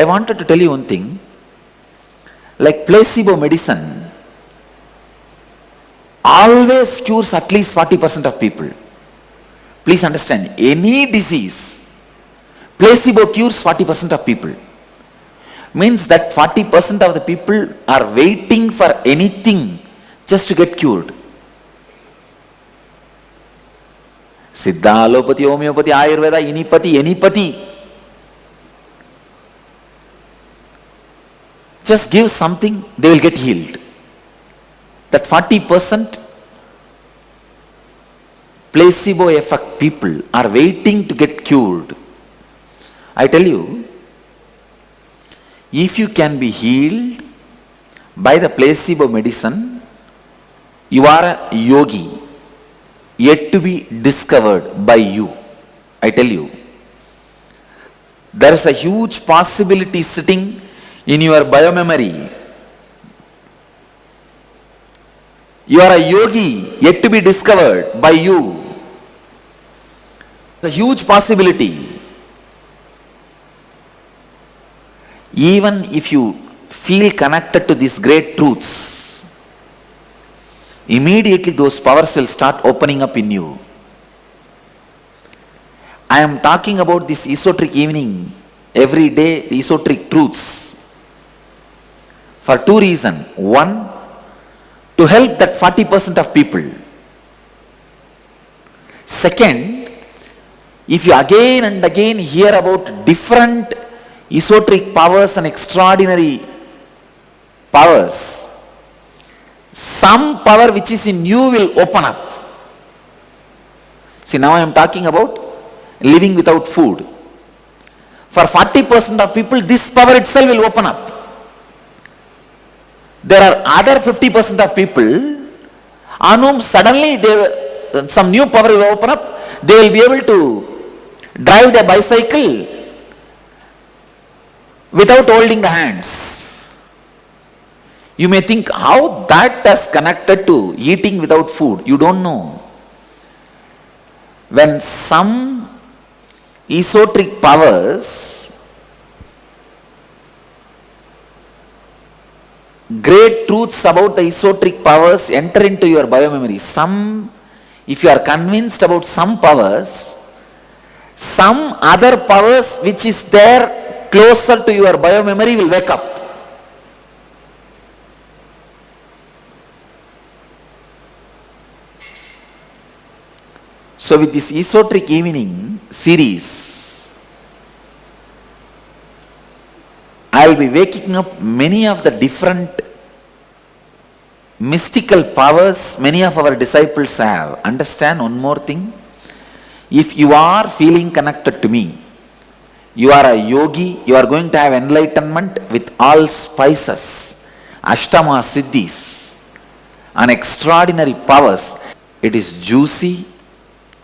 I wanted to tell you one thing. Like placebo medicine always cures at least 40% of people. Please understand, any disease, placebo cures 40% of people. Means that 40% of the people are waiting for anything just to get cured. Siddha, allopathy, homeopathy, ayurveda, inipathy, anipathy. Just give something, they will get healed. That 40% placebo effect people are waiting to get cured. I tell you, if you can be healed by the placebo medicine, you are a yogi, yet to be discovered by you. I tell you, there is a huge possibility sitting in your biomemory. You are a yogi yet to be discovered by you. It's a huge possibility. Even if you feel connected to these great truths, immediately those powers will start opening up in you. I am talking about this esoteric evening, every day esoteric truths, for two reasons. One, to help that 40% of people. Second, if you again and again hear about different esoteric powers and extraordinary powers, some power which is in you will open up. See, now I am talking about living without food. For 40% of people, this power itself will open up. There are other 50% of people on whom suddenly some new power will open up. They will be able to drive their bicycle without holding the hands. You may think how that is connected to eating without food. You don't know. When some esoteric powers, great truths about the esoteric powers enter into your biomemory. If you are convinced about some powers, some other powers which is there closer to your biomemory will wake up. So with this esoteric evening series, I will be waking up many of the different mystical powers many of our disciples have. Understand one more thing? If you are feeling connected to me, you are a yogi, you are going to have enlightenment with all spices, Ashtama Siddhis, and extraordinary powers. It is juicy,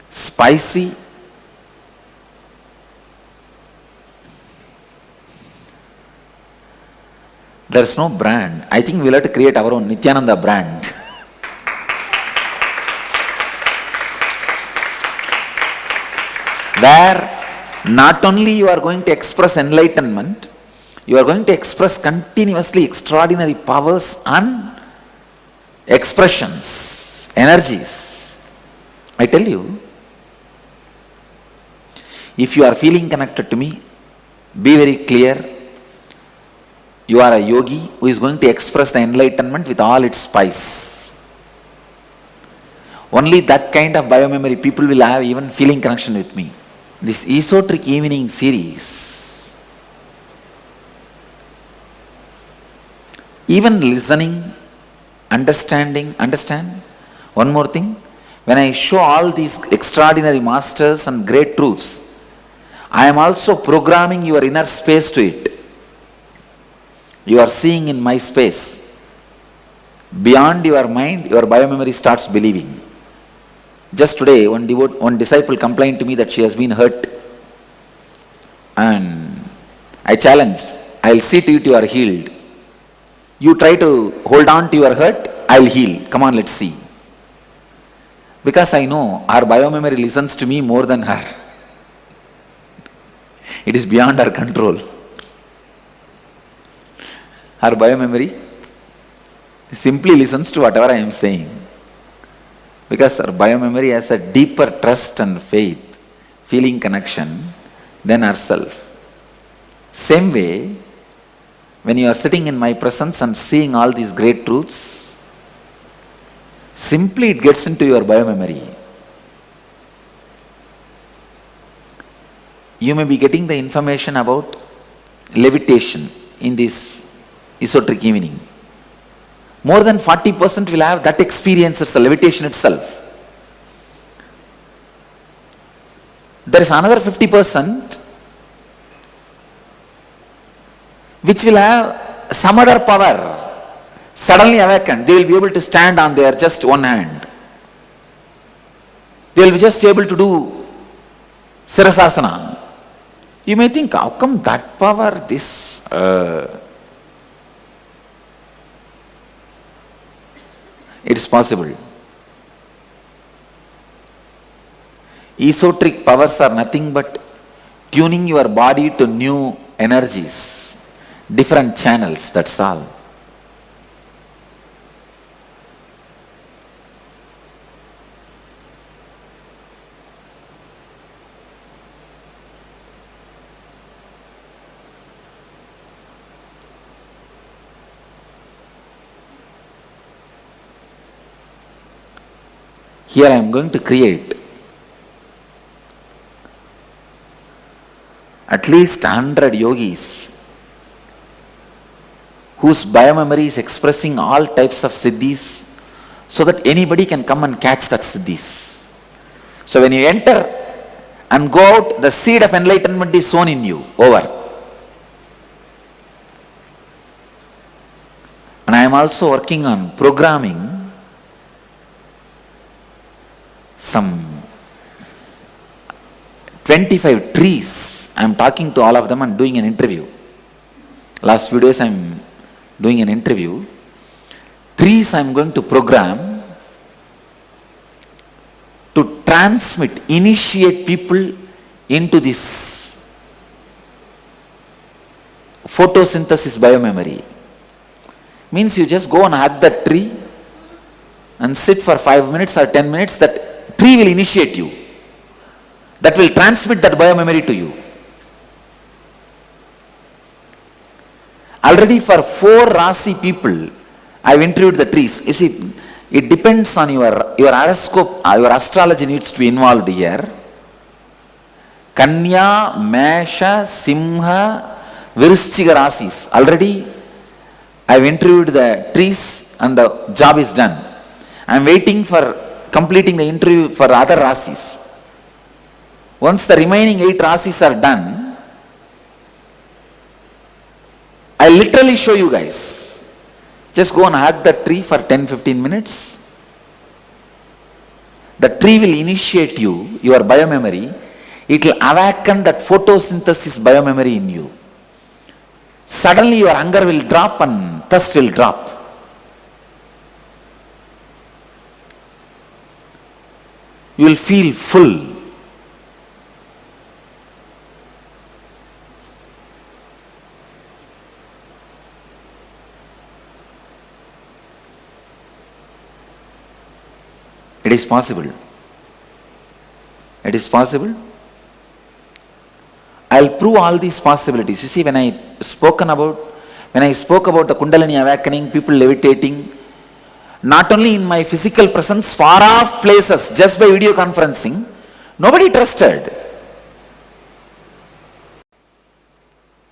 spicy, there is no brand. I think we'll have to create our own Nityananda brand. Where not only you are going to express enlightenment, you are going to express continuously extraordinary powers and expressions, energies. I tell you, if you are feeling connected to me, be very clear. You are a yogi who is going to express the enlightenment with all its spice. Only that kind of biomemory people will have even feeling connection with me. This esoteric evening series, even listening, understand. One more thing, when I show all these extraordinary masters and great truths, I am also programming your inner space to it. You are seeing in my space. Beyond your mind, your biomemory starts believing. Just today, one disciple complained to me that she has been hurt. And I challenged, I'll see to it you are healed. You try to hold on to your hurt, I'll heal. Come on, let's see. Because I know our biomemory listens to me more than her. It is beyond our control. Our biomemory simply listens to whatever I am saying. Because our biomemory has a deeper trust and faith, feeling connection than ourself. Same way, when you are sitting in my presence and seeing all these great truths, simply it gets into your biomemory. You may be getting the information about levitation in this esoteric evening. More than 40% will have that experience as a levitation itself. There is another 50% which will have some other power suddenly awakened. They will be able to stand on their just one hand. They will be just able to do Sirasasana. You may think, how come that power, this... It is possible. Esoteric powers are nothing but tuning your body to new energies, different channels, that's all. Here I am going to create at least 100 yogis whose biomemory is expressing all types of siddhis so that anybody can come and catch that siddhis. So when you enter and go out, the seed of enlightenment is sown in you. Over. And I am also working on programming some 25 trees. I am talking to all of them and doing an interview. Last few days I am doing an interview. Trees I am going to program to transmit, initiate people into this photosynthesis biomemory. Means you just go and hug that tree and sit for 5 minutes or 10 minutes, that tree will initiate you. That will transmit that biomemory to you. Already for 4 Rasi people, I have interviewed the trees. You see, it depends on your horoscope, your astrology needs to be involved here. Kanya, Mesha, Simha, Virishchiga Rasis. Already I have interviewed the trees and the job is done. I am waiting for completing the interview for other Rasis. Once the remaining 8 Rasis are done, I literally show you guys. Just go and hug the tree for 10-15 minutes. The tree will initiate you, your biomemory. It will awaken that photosynthesis biomemory in you. Suddenly your hunger will drop and thirst will drop. You will feel full. It is possible. It is possible. I will prove all these possibilities. You see, when I spoke about the Kundalini awakening, people levitating, not only in my physical presence, far off places, just by video conferencing, nobody trusted.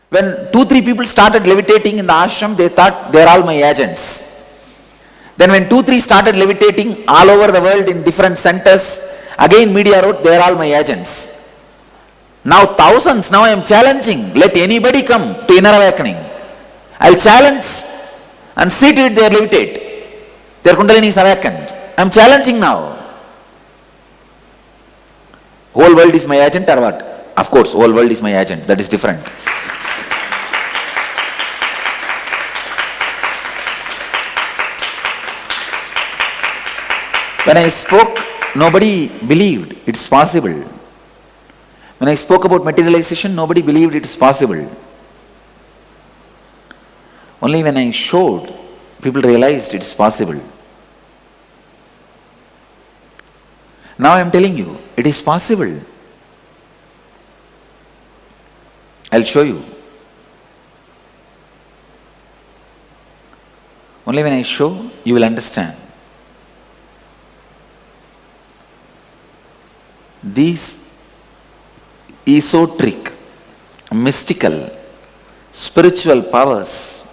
When 2-3 people started levitating in the ashram, they thought they are all my agents. Then when 2-3 started levitating all over the world in different centers, again media wrote, they are all my agents. Now thousands, now I am challenging, let anybody come to inner awakening. I will challenge and see to it they levitate. Their Kundalini is awakened. I am challenging now. Whole world is my agent or what? Of course, whole world is my agent. That is different. When I spoke, nobody believed it's possible. When I spoke about materialization, nobody believed it is possible. Only when I showed, people realized it is possible. Now I am telling you, it is possible. I'll show you. Only when I show, you will understand. These esoteric, mystical, spiritual powers,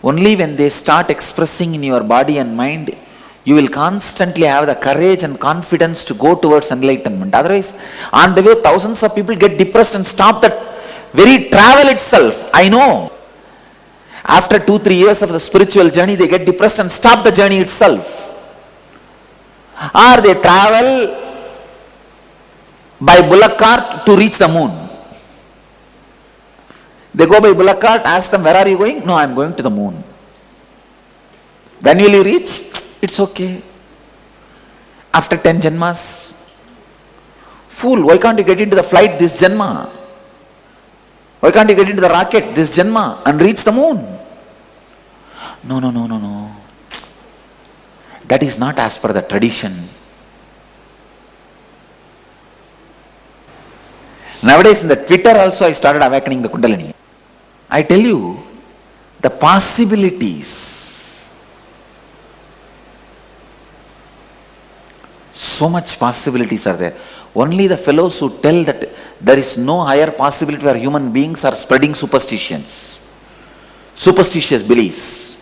only when they start expressing in your body and mind, you will constantly have the courage and confidence to go towards enlightenment. Otherwise, on the way, thousands of people get depressed and stop that very travel itself. I know. After 2-3 years of the spiritual journey, they get depressed and stop the journey itself. Or they travel by bullock cart to reach the moon. They go by bullock cart, ask them, where are you going? No, I am going to the moon. When will you reach? It's okay. After 10 janmas. Fool, why can't you get into the flight this janma? Why can't you get into the rocket this janma and reach the moon? No. That is not as per the tradition. Nowadays in the Twitter also I started awakening the Kundalini. I tell you, the possibilities, so much possibilities are there. Only the fellows who tell that there is no higher possibility where human beings are spreading superstitions, superstitious beliefs.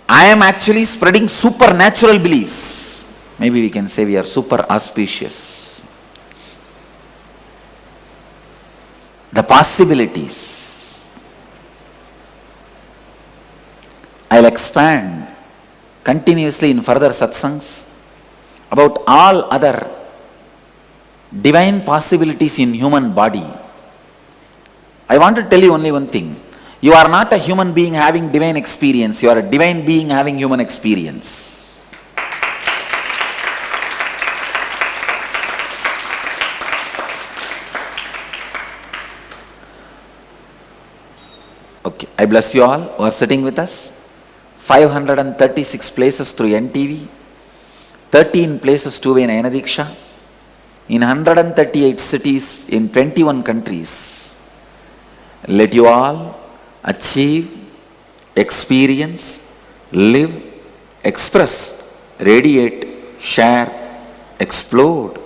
I am actually spreading supernatural beliefs. Maybe we can say we are super auspicious. The possibilities. I'll expand continuously in further satsangs about all other divine possibilities in human body. I want to tell you only one thing. You are not a human being having divine experience. You are a divine being having human experience. Okay, I bless you all who are sitting with us. 536 places through NTV, 13 places two-way Nayana Diksha, in 138 cities in 21 countries. Let you all achieve, experience, live, express, radiate, share, explode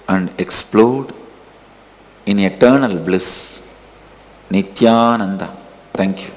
and explode in eternal bliss. Nityananda. Thank you.